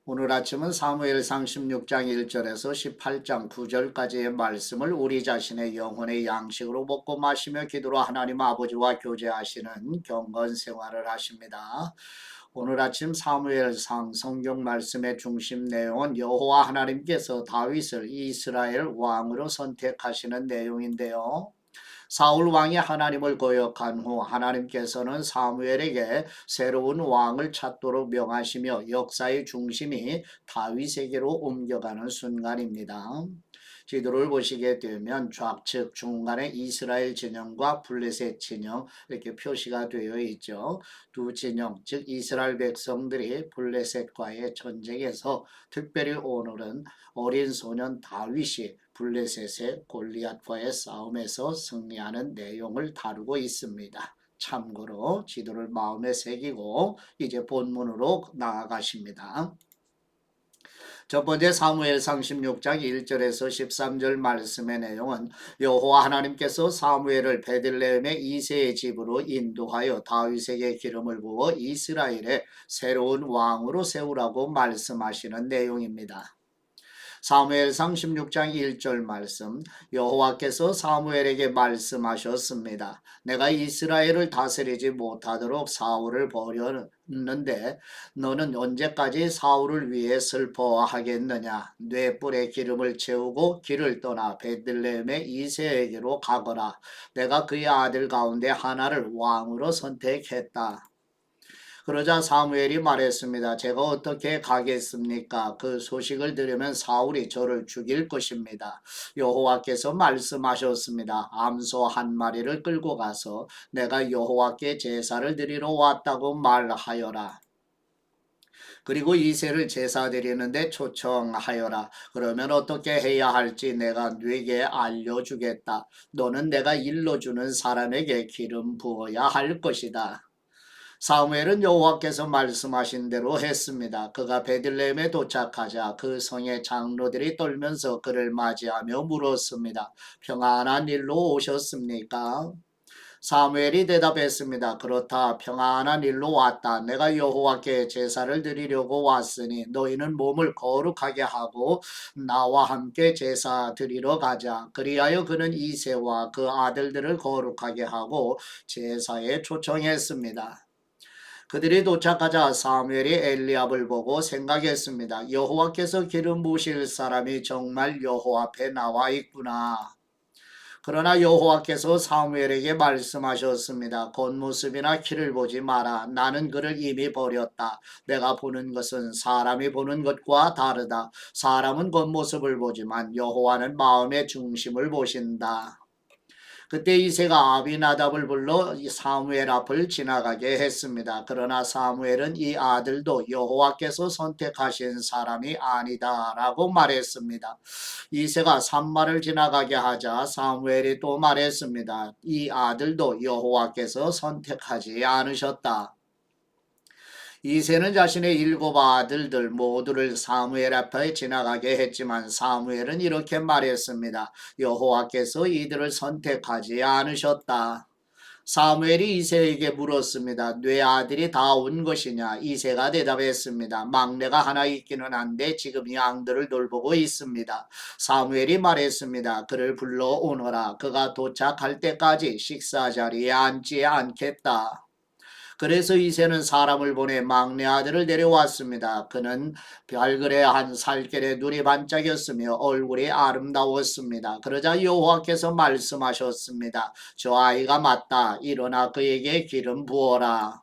오늘 아침은 사무엘상 16장 1절에서 18장 9절까지의 말씀을 우리 자신의 영혼의 양식으로 먹고 마시며 기도로 하나님 아버지와 교제하시는 경건 생활을 하십니다. 오늘 아침 사무엘상 성경 말씀의 중심 내용은 여호와 하나님께서 다윗을 이스라엘 왕으로 선택하시는 내용인데요. 사울 왕이 하나님을 거역한 후 하나님께서는 사무엘에게 새로운 왕을 찾도록 명하시며 역사의 중심이 다윗에게로 옮겨가는 순간입니다. 지도를 보시게 되면 좌측 중간에 이스라엘 진영과 블레셋 진영 이렇게 표시가 되어 있죠. 두 진영 즉 이스라엘 백성들이 블레셋과의 전쟁에서 특별히 오늘은 어린 소년 다윗이 블레셋의 골리앗과의 싸움에서 승리하는 내용을 다루고 있습니다. 참고로 지도를 마음에 새기고 이제 본문으로 나아가십니다. 첫 번째 사무엘상 16장 1절에서 13절 말씀의 내용은 여호와 하나님께서 사무엘을 베들레헴의 이새의 집으로 인도하여 다윗에게 기름을 부어 이스라엘의 새로운 왕으로 세우라고 말씀하시는 내용입니다. 사무엘상 16장 1절 말씀 여호와께서 사무엘에게 말씀하셨습니다. 내가 이스라엘을 다스리지 못하도록 사울을 버렸는데 너는 언제까지 사울을 위해 슬퍼하겠느냐. 뇌 뿔에 기름을 채우고 길을 떠나 베들레헴의 이새에게로 가거라. 내가 그의 아들 가운데 하나를 왕으로 선택했다. 그러자 사무엘이 말했습니다. 제가 어떻게 가겠습니까? 그 소식을 들으면 사울이 저를 죽일 것입니다. 여호와께서 말씀하셨습니다. 암소 한 마리를 끌고 가서 내가 여호와께 제사를 드리러 왔다고 말하여라. 그리고 이새를 제사 드리는데 초청하여라. 그러면 어떻게 해야 할지 내가 네게 알려주겠다. 너는 내가 일러주는 사람에게 기름 부어야 할 것이다. 사무엘은 여호와께서 말씀하신 대로 했습니다. 그가 베들레헴에 도착하자 그 성의 장로들이 떨면서 그를 맞이하며 물었습니다. 평안한 일로 오셨습니까? 사무엘이 대답했습니다. 그렇다. 평안한 일로 왔다. 내가 여호와께 제사를 드리려고 왔으니 너희는 몸을 거룩하게 하고 나와 함께 제사 드리러 가자. 그리하여 그는 이새와 그 아들들을 거룩하게 하고 제사에 초청했습니다. 그들이 도착하자 사무엘이 엘리압을 보고 생각했습니다. 여호와께서 기름 부으실 사람이 정말 여호와 앞에 나와 있구나. 그러나 여호와께서 사무엘에게 말씀하셨습니다. 겉모습이나 키를 보지 마라. 나는 그를 이미 버렸다. 내가 보는 것은 사람이 보는 것과 다르다. 사람은 겉모습을 보지만 여호와는 마음의 중심을 보신다. 그때 이새가 아비나답을 불러 사무엘 앞을 지나가게 했습니다. 그러나 사무엘은 이 아들도 여호와께서 선택하신 사람이 아니다라고 말했습니다. 이새가 산마를 지나가게 하자 사무엘이 또 말했습니다. 이 아들도 여호와께서 선택하지 않으셨다. 이새는 자신의 7 아들들 모두를 사무엘 앞에 지나가게 했지만 사무엘은 이렇게 말했습니다. 여호와께서 이들을 선택하지 않으셨다. 사무엘이 이새에게 물었습니다. 네 아들이 다 온 것이냐? 이새가 대답했습니다. 막내가 하나 있기는 한데 지금 양들을 돌보고 있습니다. 사무엘이 말했습니다. 그를 불러오너라. 그가 도착할 때까지 식사 자리에 앉지 않겠다. 그래서 이새는 사람을 보내 막내 아들을 데려왔습니다. 그는 별글의 한 살결에 눈이 반짝였으며 얼굴이 아름다웠습니다. 그러자 여호와께서 말씀하셨습니다. 저 아이가 맞다. 일어나 그에게 기름 부어라.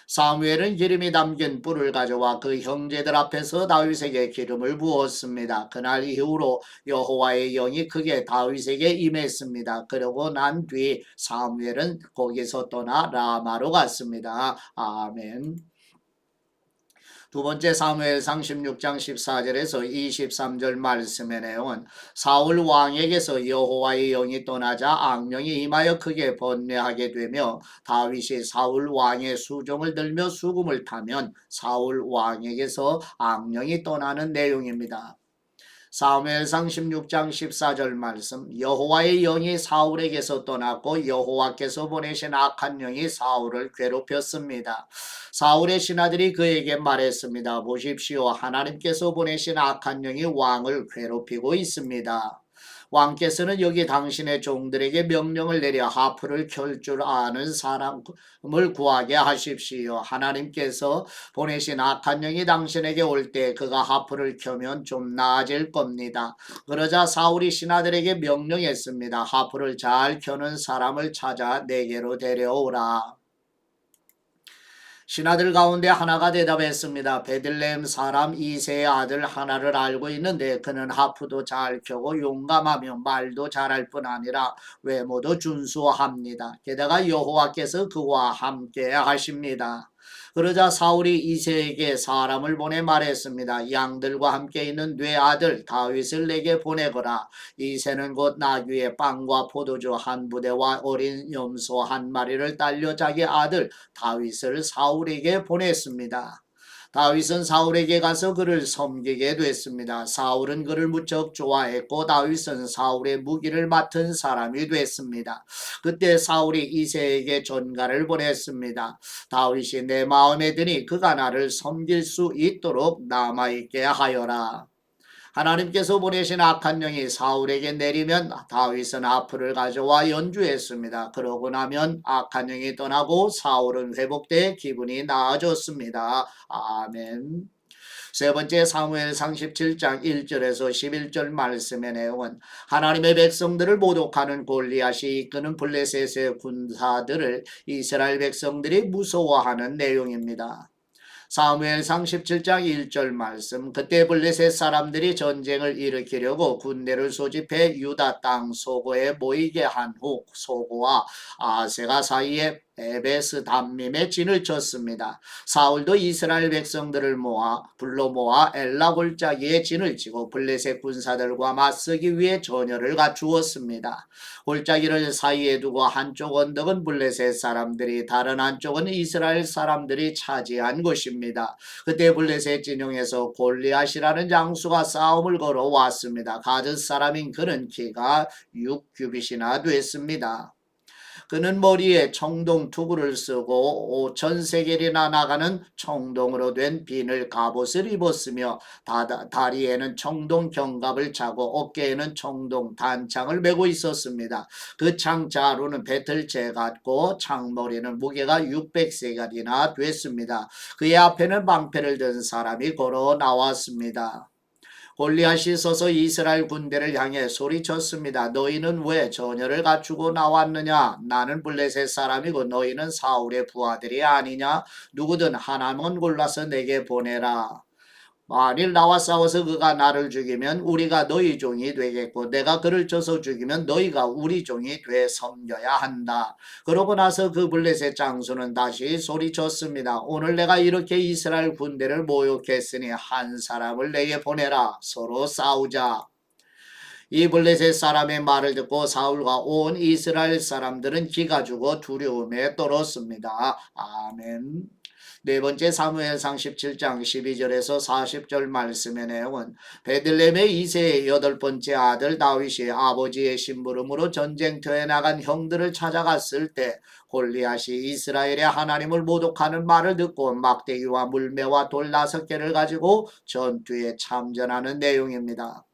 사무엘은 기름이 담긴 뿔을 가져와 그 형제들 앞에서 다윗에게 기름을 부었습니다. 그날 이후로 여호와의 영이 크게 다윗에게 임했습니다. 그러고 난 뒤 사무엘은 거기서 떠나 라마로 갔습니다. 아멘. 두 번째 사무엘상 16장 14절에서 23절 말씀의 내용은 사울 왕에게서 여호와의 영이 떠나자 악령이 임하여 크게 번뇌하게 되며 다윗이 사울 왕의 수종을 들며 수금을 타면 사울 왕에게서 악령이 떠나는 내용입니다. 사무엘상 16장 14절 말씀. 여호와의 영이 사울에게서 떠났고 여호와께서 보내신 악한 영이 사울을 괴롭혔습니다. 사울의 신하들이 그에게 말했습니다. 보십시오. 하나님께서 보내신 악한 영이 왕을 괴롭히고 있습니다. 왕께서는 여기 당신의 종들에게 명령을 내려 하프를 켤 줄 아는 사람을 구하게 하십시오. 하나님께서 보내신 악한 영이 당신에게 올 때 그가 하프를 켜면 좀 나아질 겁니다. 그러자 사울이 신하들에게 명령했습니다. 하프를 잘 켜는 사람을 찾아 내게로 데려오라. 신하들 가운데 하나가 대답했습니다. 베들레헴 사람 이새의 아들 하나를 알고 있는데 그는 하프도 잘 켜고 용감하며 말도 잘할 뿐 아니라 외모도 준수합니다. 게다가 여호와께서 그와 함께 하십니다. 그러자 사울이 이새에게 사람을 보내 말했습니다. 양들과 함께 있는 네 아들 다윗을 내게 보내거라. 이새는 곧 나귀에 빵과 포도주 한 부대와 어린 염소 한 마리를 딸려 자기 아들 다윗을 사울에게 보냈습니다. 다윗은 사울에게 가서 그를 섬기게 됐습니다. 사울은 그를 무척 좋아했고 다윗은 사울의 무기를 맡은 사람이 됐습니다. 그때 사울이 이새에게 전가를 보냈습니다. 다윗이 내 마음에 드니 그가 나를 섬길 수 있도록 남아있게 하여라. 하나님께서 보내신 악한 영이 사울에게 내리면 다윗은 하프를 가져와 연주했습니다. 그러고 나면 악한 영이 떠나고 사울은 회복돼 기분이 나아졌습니다. 아멘. 세 번째 사무엘상 17장 1절에서 11절 말씀의 내용은 하나님의 백성들을 모독하는 골리앗이 이끄는 블레셋의 군사들을 이스라엘 백성들이 무서워하는 내용입니다. 사무엘상 17장 1절 말씀. 그때 블레셋 사람들이 전쟁을 일으키려고 군대를 소집해 유다 땅 소고에 모이게 한 후 소고와 아세가 사이에 에베스 담밈에 진을 쳤습니다. 사울도 이스라엘 백성들을 불러 모아 엘라 골짜기에 진을 치고 블레셋 군사들과 맞서기 위해 전열을 갖추었습니다. 골짜기를 사이에 두고 한쪽 언덕은 블레셋 사람들이 다른 한쪽은 이스라엘 사람들이 차지한 곳입니다. 그때 블레셋 진영에서 골리앗이라는 장수가 싸움을 걸어왔습니다. 가드 사람인 그는 키가 6규빗이나 됐습니다. 그는 머리에 청동 투구를 쓰고 5,000세겔이나 나가는 청동으로 된 비늘 갑옷을 입었으며 다리에는 청동 견갑을 차고 어깨에는 청동 단창을 메고 있었습니다. 그 창자루는 배틀채 같고 창머리는 무게가 600세겔이나 됐습니다. 그의 앞에는 방패를 든 사람이 걸어 나왔습니다. 골리앗이 서서 이스라엘 군대를 향해 소리쳤습니다. 너희는 왜 전열을 갖추고 나왔느냐? 나는 블레셋 사람이고 너희는 사울의 부하들이 아니냐? 누구든 하나만 골라서 내게 보내라. 만일 나와 싸워서 그가 나를 죽이면 우리가 너희 종이 되겠고 내가 그를 쳐서 죽이면 너희가 우리 종이 돼 섬겨야 한다. 그러고 나서 그 블레셋 장수는 다시 소리쳤습니다. 오늘 내가 이렇게 이스라엘 군대를 모욕했으니 한 사람을 내게 보내라. 서로 싸우자. 이 블레셋 사람의 말을 듣고 사울과 온 이스라엘 사람들은 기가 죽어 두려움에 떨었습니다. 아멘. 네 번째 사무엘상 17장 12절에서 40절 말씀의 내용은 베들레헴의 이새의 8번째 아들 다윗이 아버지의 심부름으로 전쟁터에 나간 형들을 찾아갔을 때 골리앗이 이스라엘의 하나님을 모독하는 말을 듣고 막대기와 물매와 돌 5개를 가지고 전투에 참전하는 내용입니다.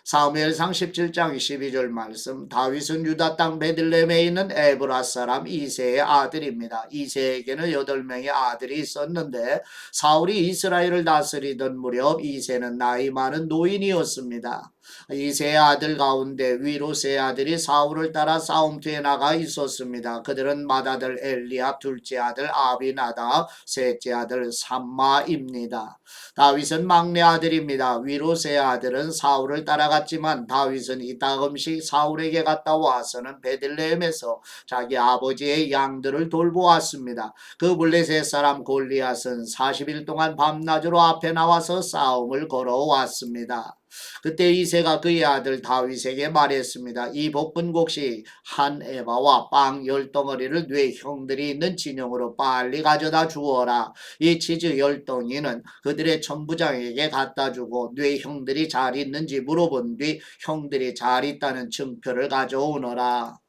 사무엘상 17장 12절 말씀. 다윗은 유다 땅 베들레헴에 있는 에브라 사람 이새의 아들입니다. 이새에게는 8명의 아들이 있었는데 사울이 이스라엘을 다스리던 무렵 이새는 나이 많은 노인이었습니다. 이새의 아들 가운데 위로스의 아들이 사울을 따라 싸움터에 나가 있었습니다. 그들은 맏아들 엘리압, 둘째 아들 아비나답, 셋째 아들 삼마입니다. 다윗은 막내 아들입니다. 위로스의 아들은 사울을 따라갔지만 다윗은 이따금씩 사울에게 갔다 와서는 베들레헴에서 자기 아버지의 양들을 돌보았습니다. 그 블레셋 사람 골리앗은 40일 동안 밤낮으로 앞에 나와서 싸움을 걸어왔습니다. 그때 이새가 그의 아들 다윗에게 말했습니다. 이 볶은곡식 한 에바와 빵 10덩어리를 네 형들이 있는 진영으로 빨리 가져다 주어라. 이 치즈 10덩이는 그들의 천부장에게 갖다 주고 네 형들이 잘 있는지 물어본 뒤 형들이 잘 있다는 증표를 가져오너라.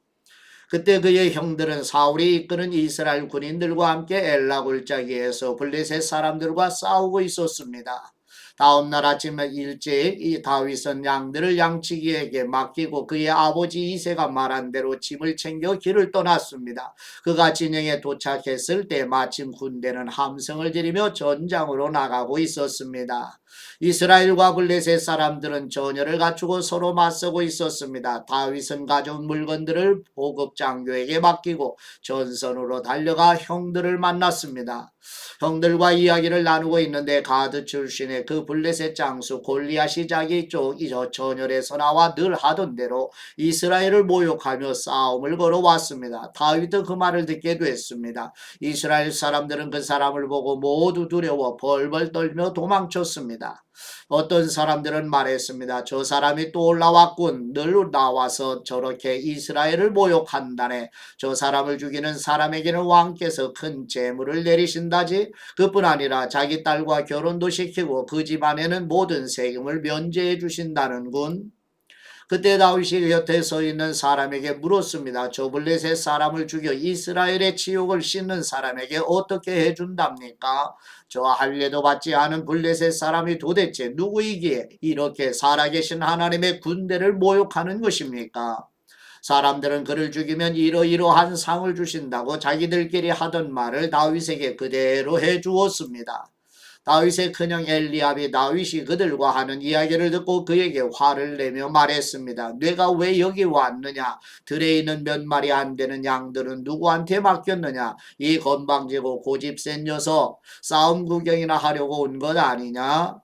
그때 그의 형들은 사울이 이끄는 이스라엘 군인들과 함께 엘라 골짜기에서 블레셋 사람들과 싸우고 있었습니다. 다음날 아침 일찍 이 다윗은 양들을 양치기에게 맡기고 그의 아버지 이새가 말한 대로 짐을 챙겨 길을 떠났습니다. 그가 진영에 도착했을 때 마침 군대는 함성을 지르며 전장으로 나가고 있었습니다. 이스라엘과 블레셋 사람들은 전열을 갖추고 서로 맞서고 있었습니다. 다윗은 가져온 물건들을 보급 장교에게 맡기고 전선으로 달려가 형들을 만났습니다. 형들과 이야기를 나누고 있는데 가드 출신의 그 블레셋 장수 골리앗이 자기 쪽 전열에서 나와 늘 하던 대로 이스라엘을 모욕하며 싸움을 걸어왔습니다. 다윗은 그 말을 듣게 됐습니다. 이스라엘 사람들은 그 사람을 보고 모두 두려워 벌벌 떨며 도망쳤습니다. 어떤 사람들은 말했습니다. 저 사람이 또 올라왔군. 늘 나와서 저렇게 이스라엘을 모욕한다네. 저 사람을 죽이는 사람에게는 왕께서 큰 재물을 내리신다지. 그뿐 아니라 자기 딸과 결혼도 시키고 그 집안에는 모든 세금을 면제해 주신다는군. 그때 다윗이 곁에 서 있는 사람에게 물었습니다. 저 블레셋 사람을 죽여 이스라엘의 치욕을 씻는 사람에게 어떻게 해준답니까? 저 할례도 받지 않은 블레셋 사람이 도대체 누구이기에 이렇게 살아계신 하나님의 군대를 모욕하는 것입니까? 사람들은 그를 죽이면 이러이러한 상을 주신다고 자기들끼리 하던 말을 다윗에게 그대로 해주었습니다. 다윗의 큰형 엘리압이 다윗이 그들과 하는 이야기를 듣고 그에게 화를 내며 말했습니다. 내가 왜 여기 왔느냐? 들에 있는 몇 마리 안 되는 양들은 누구한테 맡겼느냐? 이 건방지고 고집센 녀석 싸움 구경이나 하려고 온 것 아니냐?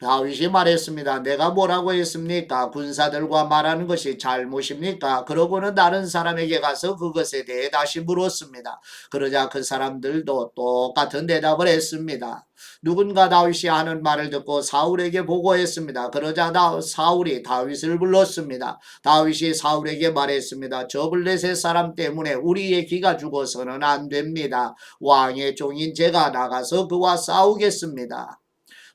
다윗이 말했습니다. 내가 뭐라고 했습니까? 군사들과 말하는 것이 잘못입니까? 그러고는 다른 사람에게 가서 그것에 대해 다시 물었습니다. 그러자 그 사람들도 똑같은 대답을 했습니다. 누군가 다윗이 하는 말을 듣고 사울에게 보고했습니다. 그러자 사울이 다윗을 불렀습니다. 다윗이 사울에게 말했습니다. 저 블레셋 사람 때문에 우리의 기가 죽어서는 안 됩니다. 왕의 종인 제가 나가서 그와 싸우겠습니다.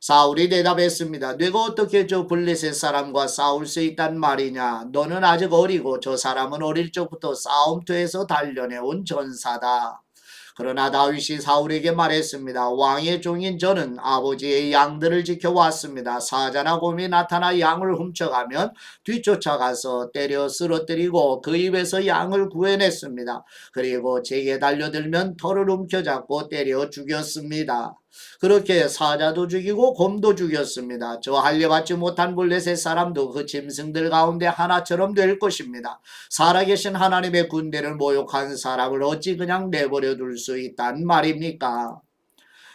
사울이 대답했습니다. 내가 어떻게 저 블레셋 사람과 싸울 수 있단 말이냐? 너는 아직 어리고 저 사람은 어릴 적부터 싸움터에서 단련해온 전사다. 그러나 다윗이 사울에게 말했습니다. 왕의 종인 저는 아버지의 양들을 지켜왔습니다. 사자나 곰이 나타나 양을 훔쳐가면 뒤쫓아가서 때려 쓰러뜨리고 그 입에서 양을 구해냈습니다. 그리고 제게 달려들면 털을 움켜잡고 때려 죽였습니다. 그렇게 사자도 죽이고 곰도 죽였습니다. 저 할례받지 못한 블레셋 사람도 그 짐승들 가운데 하나처럼 될 것입니다. 살아계신 하나님의 군대를 모욕한 사람을 어찌 그냥 내버려 둘 수 있단 말입니까?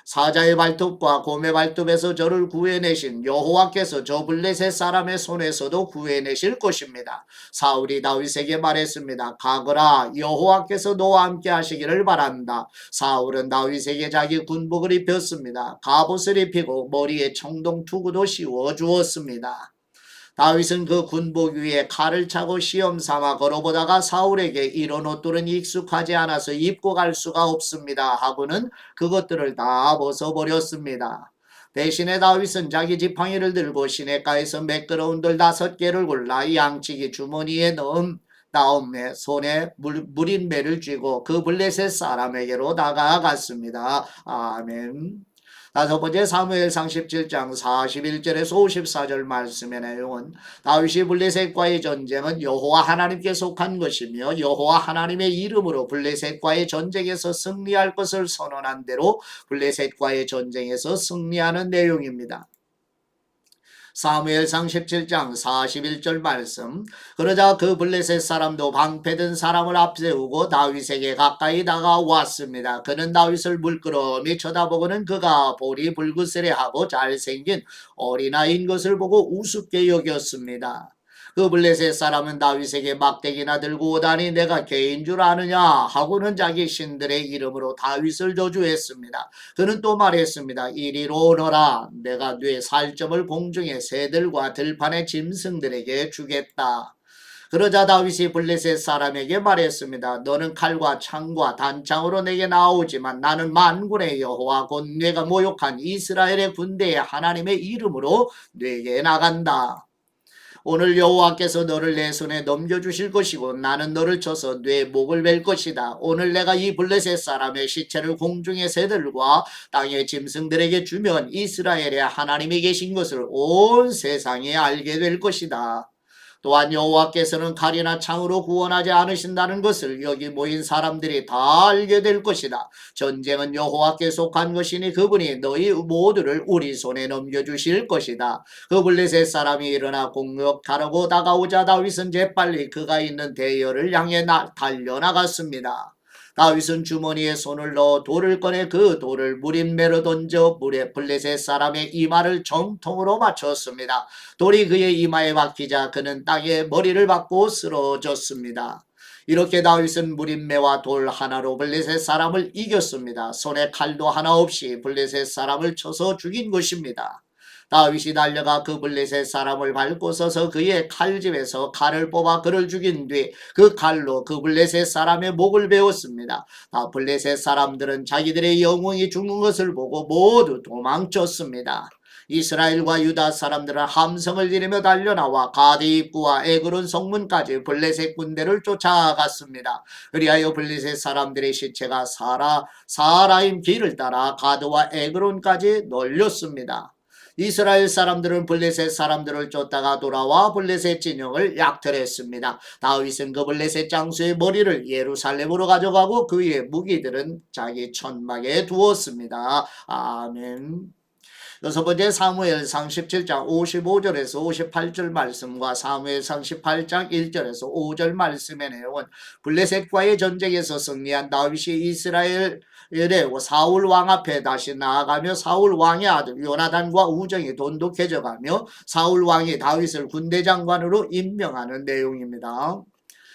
사자의 발톱과 곰의 발톱에서 저를 구해내신 여호와께서 저 블레셋 사람의 손에서도 구해내실 것입니다. 사울이 다윗에게 말했습니다. 가거라, 여호와께서 너와 함께 하시기를 바란다. 사울은 다윗에게 자기 군복을 입혔습니다. 갑옷을 입히고 머리에 청동 투구도 씌워 주었습니다. 다윗은 그 군복 위에 칼을 차고 시험 삼아 걸어보다가 사울에게 이런 옷들은 익숙하지 않아서 입고 갈 수가 없습니다 하고는 그것들을 다 벗어버렸습니다. 대신에 다윗은 자기 지팡이를 들고 시냇가에서 매끄러운 돌 5개를 골라 양치기 주머니에 넣은 다음에 손에 무린 배를 쥐고 그 블레셋 사람에게로 다가갔습니다. 아멘. 다섯 번째 사무엘상 17장 41절에서 54절 말씀의 내용은 다윗이 블레셋과의 전쟁은 여호와 하나님께 속한 것이며 여호와 하나님의 이름으로 블레셋과의 전쟁에서 승리할 것을 선언한 대로 블레셋과의 전쟁에서 승리하는 내용입니다. 사무엘상 17장 41절 말씀. 그러자 그 블레셋 사람도 방패든 사람을 앞세우고 다윗에게 가까이 다가왔습니다. 그는 다윗을 물끄러미 쳐다보고는 그가 볼이 붉으스레하고 잘생긴 어린아이인 것을 보고 우습게 여겼습니다. 그 블레셋 사람은 다윗에게 막대기나 들고 오다니 내가 개인 줄 아느냐 하고는 자기 신들의 이름으로 다윗을 저주했습니다. 그는 또 말했습니다. 이리로 오너라. 내가 네 살점을 공중의 새들과 들판의 짐승들에게 주겠다. 그러자 다윗이 블레셋 사람에게 말했습니다. 너는 칼과 창과 단창으로 내게 나오지만 나는 만군의 여호와 곧 내가 모욕한 이스라엘의 군대의 하나님의 이름으로 네게 나간다. 오늘 여호와께서 너를 내 손에 넘겨주실 것이고 나는 너를 쳐서 네 목을 벨 것이다. 오늘 내가 이 블레셋 사람의 시체를 공중의 새들과 땅의 짐승들에게 주면 이스라엘의 하나님이 계신 것을 온 세상이 알게 될 것이다. 또한 여호와께서는 칼이나 창으로 구원하지 않으신다는 것을 여기 모인 사람들이 다 알게 될 것이다. 전쟁은 여호와께 속한 것이니 그분이 너희 모두를 우리 손에 넘겨주실 것이다. 그 블레셋 사람이 일어나 공격하려고 다가오자 다윗은 재빨리 그가 있는 대열을 향해 달려나갔습니다. 다윗은 주머니에 손을 넣어 돌을 꺼내 그 돌을 무린매로 던져 물에 블레셋 사람의 이마를 정통으로 맞췄습니다. 돌이 그의 이마에 박히자 그는 땅에 머리를 박고 쓰러졌습니다. 이렇게 다윗은 무린매와 돌 하나로 블레셋 사람을 이겼습니다. 손에 칼도 하나 없이 블레셋 사람을 쳐서 죽인 것입니다. 다윗이 달려가 그 블레셋 사람을 밟고 서서 그의 칼집에서 칼을 뽑아 그를 죽인 뒤 그 칼로 그 블레셋 사람의 목을 베었습니다. 블레셋 사람들은 자기들의 영웅이 죽는 것을 보고 모두 도망쳤습니다. 이스라엘과 유다 사람들은 함성을 지르며 달려나와 가드 입구와 에그론 성문까지 블레셋 군대를 쫓아갔습니다. 그리하여 블레셋 사람들의 시체가 사라임 길을 따라 가드와 에그론까지 널렸습니다. 이스라엘 사람들은 블레셋 사람들을 쫓다가 돌아와 블레셋 진영을 약탈했습니다. 다윗은 그 블레셋 장수의 머리를 예루살렘으로 가져가고 그의 무기들은 자기 천막에 두었습니다. 아멘. 여섯 번째 사무엘상 17장 55절에서 58절 말씀과 사무엘상 18장 1절에서 5절 말씀의 내용은 블레셋과의 전쟁에서 승리한 다윗이 이스라엘의 사울 왕 앞에 다시 나아가며 사울 왕의 아들 요나단과 우정이 돈독해져가며 사울 왕이 다윗을 군대 장관으로 임명하는 내용입니다.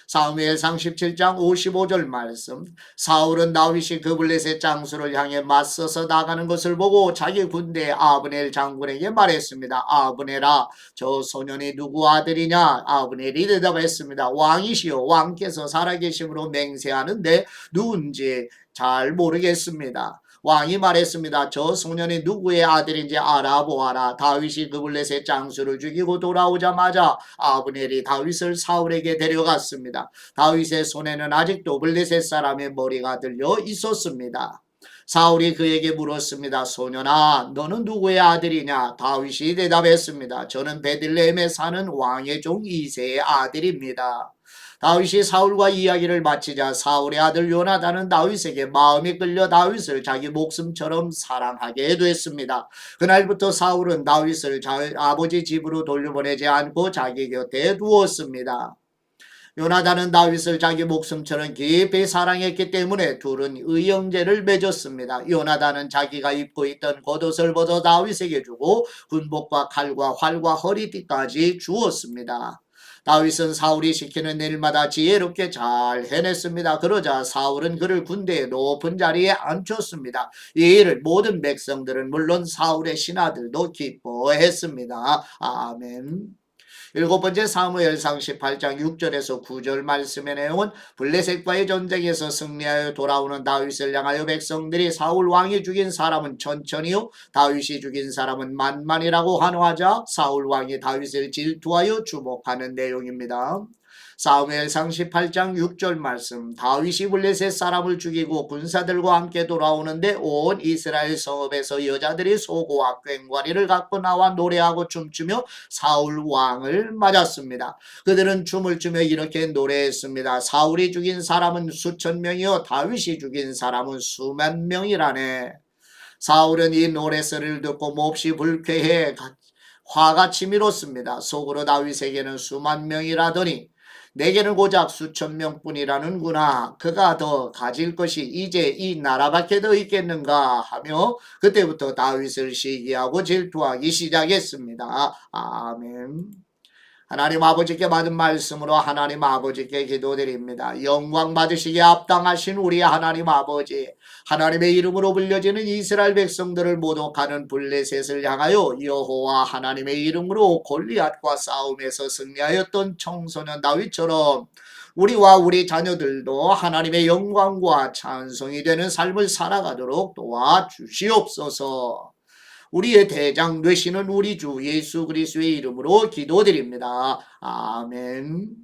사무엘상 17장 55절 말씀. 사울은 다윗이 그 블레셋 장수를 향해 맞서서 나가는 것을 보고 자기 군대의 아브넬 장군에게 말했습니다. 아브넬아, 저 소년이 누구 아들이냐? 아브넬이 대답했습니다. 왕이시여, 왕께서 살아계심으로 맹세하는데 누군지 잘 모르겠습니다. 왕이 말했습니다. 저 소년이 누구의 아들인지 알아보아라. 다윗이 그 블레셋 장수를 죽이고 돌아오자마자 아브넬이 다윗을 사울에게 데려갔습니다. 다윗의 손에는 아직도 블레셋 사람의 머리가 들려 있었습니다. 사울이 그에게 물었습니다. 소년아, 너는 누구의 아들이냐? 다윗이 대답했습니다. 저는 베들레헴에 사는 왕의 종 이새의 아들입니다. 다윗이 사울과 이야기를 마치자 사울의 아들 요나단은 다윗에게 마음이 끌려 다윗을 자기 목숨처럼 사랑하게 됐습니다. 그날부터 사울은 다윗을 아버지 집으로 돌려보내지 않고 자기 곁에 두었습니다. 요나단은 다윗을 자기 목숨처럼 깊이 사랑했기 때문에 둘은 의형제를 맺었습니다. 요나단은 자기가 입고 있던 겉옷을 벗어 다윗에게 주고 군복과 칼과 활과 허리띠까지 주었습니다. 다윗은 사울이 시키는 일마다 지혜롭게 잘 해냈습니다. 그러자 사울은 그를 군대의 높은 자리에 앉혔습니다. 이 일을 모든 백성들은 물론 사울의 신하들도 기뻐했습니다. 아멘. 일곱 번째 사무엘상 18장 6절에서 9절 말씀의 내용은 블레셋과의 전쟁에서 승리하여 돌아오는 다윗을 향하여 백성들이 사울 왕이 죽인 사람은 천천히요 다윗이 죽인 사람은 만만이라고 환호하자 사울 왕이 다윗을 질투하여 주목하는 내용입니다. 사무엘상 18장 6절 말씀. 다윗이 블레셋 사람을 죽이고 군사들과 함께 돌아오는데 온 이스라엘 성읍에서 여자들이 소고와 꽹과리를 갖고 나와 노래하고 춤추며 사울 왕을 맞았습니다. 그들은 춤을 추며 이렇게 노래했습니다. 사울이 죽인 사람은 수천 명이요 다윗이 죽인 사람은 수만 명이라네. 사울은 이 노래소리를 듣고 몹시 불쾌해 화가 치밀었습니다. 속으로 다윗에게는 수만 명이라더니 내게는 고작 수천 명뿐이라는구나. 그가 더 가질 것이 이제 이 나라밖에 더 있겠는가 하며 그때부터 다윗을 시기하고 질투하기 시작했습니다. 아멘. 하나님 아버지께 받은 말씀으로 하나님 아버지께 기도드립니다. 영광 받으시기에 합당하신 우리 하나님 아버지, 하나님의 이름으로 불려지는 이스라엘 백성들을 모독하는 블레셋을 향하여 여호와 하나님의 이름으로 골리앗과 싸움에서 승리하였던 청소년 다윗처럼 우리와 우리 자녀들도 하나님의 영광과 찬송이 되는 삶을 살아가도록 도와주시옵소서. 우리의 대장 되시는 우리 주 예수 그리스도의 이름으로 기도드립니다. 아멘.